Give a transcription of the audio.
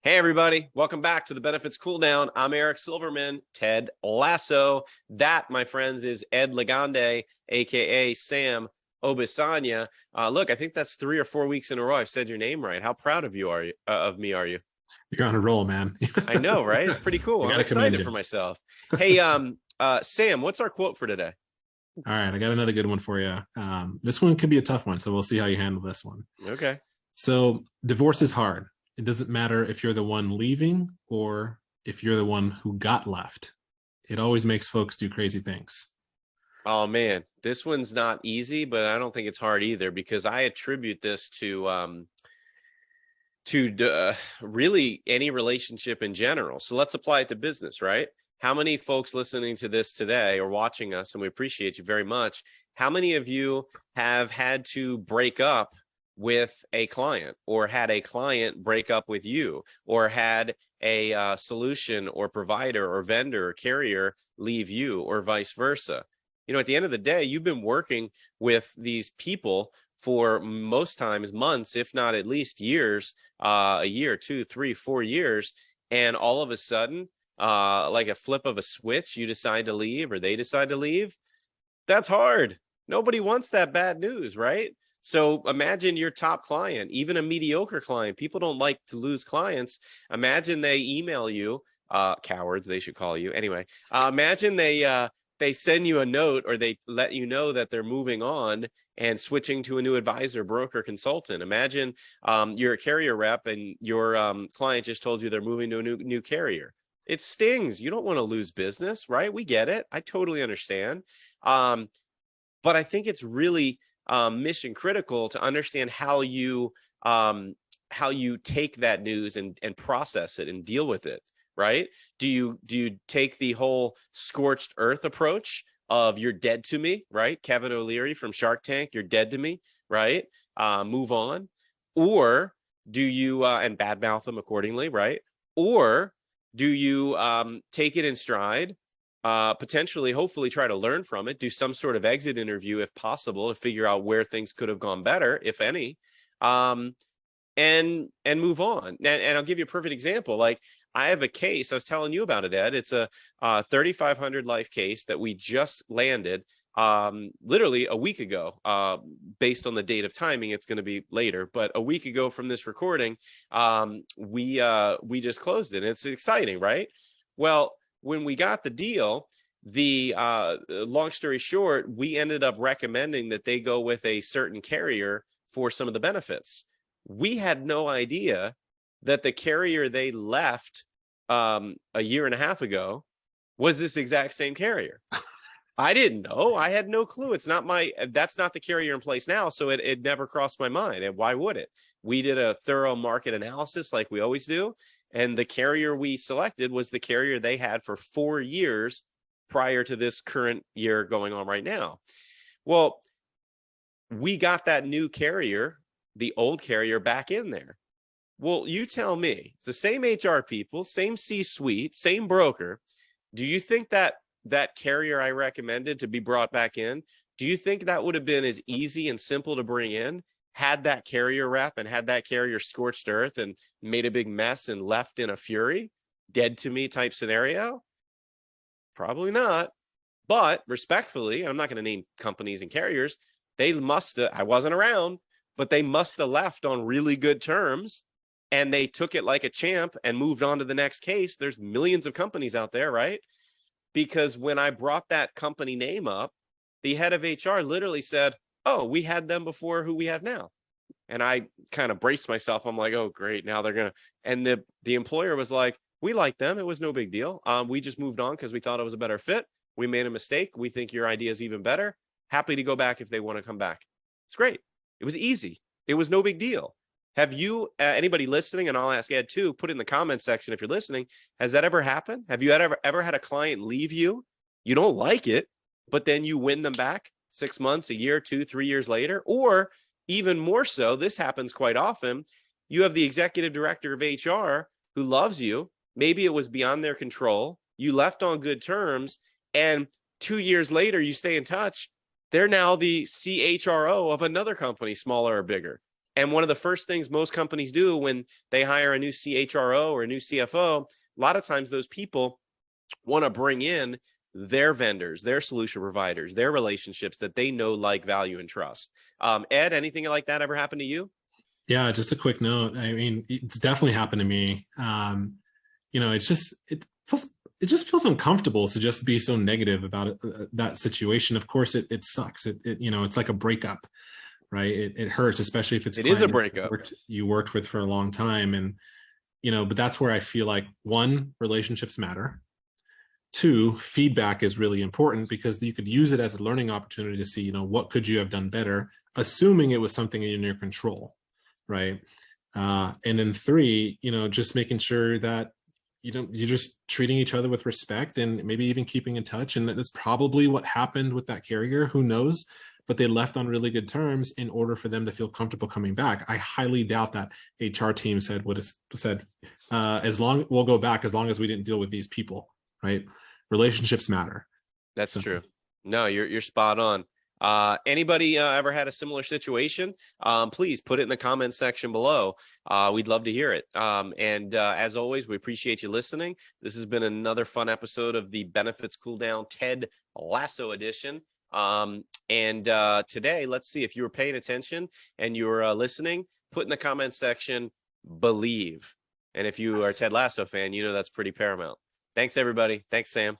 Hey, everybody. Welcome back to the Benefits Cool Down. I'm Eric Silverman, Ted Lasso. That, my friends, is Ed Legande, a.k.a. Sam Obisanya. Look, I think that's 3 or 4 weeks in a row I've said your name right. How proud of you are you? Of me are you? You're on a roll, man. I know, right? It's pretty cool. I I'm gotta commend excited you. for myself. Hey, Sam, what's our quote for today? All right, I got another good one for you. This one could be a tough one, so we'll see how you handle this one. Okay. So, divorce is hard. It doesn't matter if you're the one leaving or if you're the one who got left. It always makes folks do crazy things. Oh man, this one's not easy, but I don't think it's hard either because I attribute this to really any relationship in general. So let's apply it to business, right? How many folks listening to this today or watching us, and we appreciate you very much, how many of you have had to break up with a client or had a client break up with you or had a solution or provider or vendor or carrier leave you or vice versa? You know, at the end of the day, you've been working with these people for most times months, if not at least years, a year, 2, 3, 4 years. And all of a sudden, like a flip of a switch, you decide to leave or they decide to leave. That's hard. Nobody wants that bad news, right? So imagine your top client, even a mediocre client. People don't like to lose clients. Imagine they email you, cowards, they should call you. Anyway, imagine they send you a note or they let you know that they're moving on and switching to a new advisor, broker, consultant. Imagine you're a carrier rep and your client just told you they're moving to a new carrier. It stings. You don't want to lose business, right? We get it. I totally understand. But I think it's really mission critical to understand how you take that news and process it and deal with it, right? Do you take the whole scorched earth approach of you're dead to me, right? Kevin O'Leary from Shark Tank, you're dead to me, right? Move on. Or do you and badmouth them accordingly, right? Or do you take it in stride, potentially, hopefully try to learn from it, do some sort of exit interview if possible to figure out where things could have gone better, if any, and move on. And I'll give you a perfect example. Like I have a case, I was telling you about it, Ed. It's a 3,500 life case that we just landed literally a week ago, based on the date of timing. It's going to be later, but a week ago from this recording, we just closed it. And it's exciting, right? Well, when we got the deal, the long story short, we ended up recommending that they go with a certain carrier for some of the benefits. We had no idea that the carrier they left a year and a half ago was this exact same carrier. I didn't know. I had no clue. That's not the carrier in place now. So it never crossed my mind. And why would it? We did a thorough market analysis like we always do. And the carrier we selected was the carrier they had for 4 years prior to this current year going on right now. Well, we got that new carrier, the old carrier, back in there. Well, you tell me, it's the same HR people, same C-suite, same broker. Do you think that carrier I recommended to be brought back in, do you think that would have been as easy and simple to bring in had that carrier rep and had that carrier scorched earth and made a big mess and left in a fury, dead to me type scenario? Probably not. But respectfully, I'm not going to name companies and carriers, they must have, I wasn't around, but they must have left on really good terms and they took it like a champ and moved on to the next case. There's millions of companies out there, right? Because when I brought that company name up, the head of HR literally said, "Oh, we had them before who we have now." And I kind of braced myself. I'm like, "Oh, great. Now they're going to," and the employer was like, "We like them. It was no big deal. We just moved on because we thought it was a better fit. We made a mistake. We think your idea is even better. Happy to go back if they want to come back." It's great. It was easy. It was no big deal. Have you, anybody listening, and I'll ask Ed too, put in the comments section if you're listening, has that ever happened? Have you ever had a client leave you? You don't like it, but then you win them back 6 months, a year, 2, 3 years later? Or even more so, this happens quite often. You have the executive director of HR who loves you. Maybe it was beyond their control. You left on good terms, and 2 years later, you stay in touch. They're now the CHRO of another company, smaller or bigger. And one of the first things most companies do when they hire a new CHRO or a new CFO, a lot of times those people want to bring in their vendors, their solution providers, their relationships that they know, like, value, and trust. Ed, anything like that ever happened to you? Yeah, just a quick note. I mean, it's definitely happened to me. It's just it just feels uncomfortable to just be so negative about it, that situation. Of course, it sucks. It's like a breakup, right? It hurts, especially if it's a It is a client breakup. you worked with for a long time, and but that's where I feel like, one, relationships matter. Two, feedback is really important, because you could use it as a learning opportunity to see, what could you have done better, assuming it was something in your control, right? And then three, just making sure that you're just treating each other with respect, and maybe even keeping in touch. And that's probably what happened with that carrier. Who knows? But they left on really good terms in order for them to feel comfortable coming back. I highly doubt that HR team would have said, as long we'll go back as long as we didn't deal with these people, right? Relationships matter. That's So, true. No, you're spot on. Anybody ever had a similar situation? Please put it in the comments section below. We'd love to hear it. And as always, we appreciate you listening. This has been another fun episode of the Benefits Cool Down Ted Lasso edition. And today, let's see, if you were paying attention and you were listening, put in the comments section, believe. And if you are a Ted Lasso fan, that's pretty paramount. Thanks, everybody. Thanks, Sam.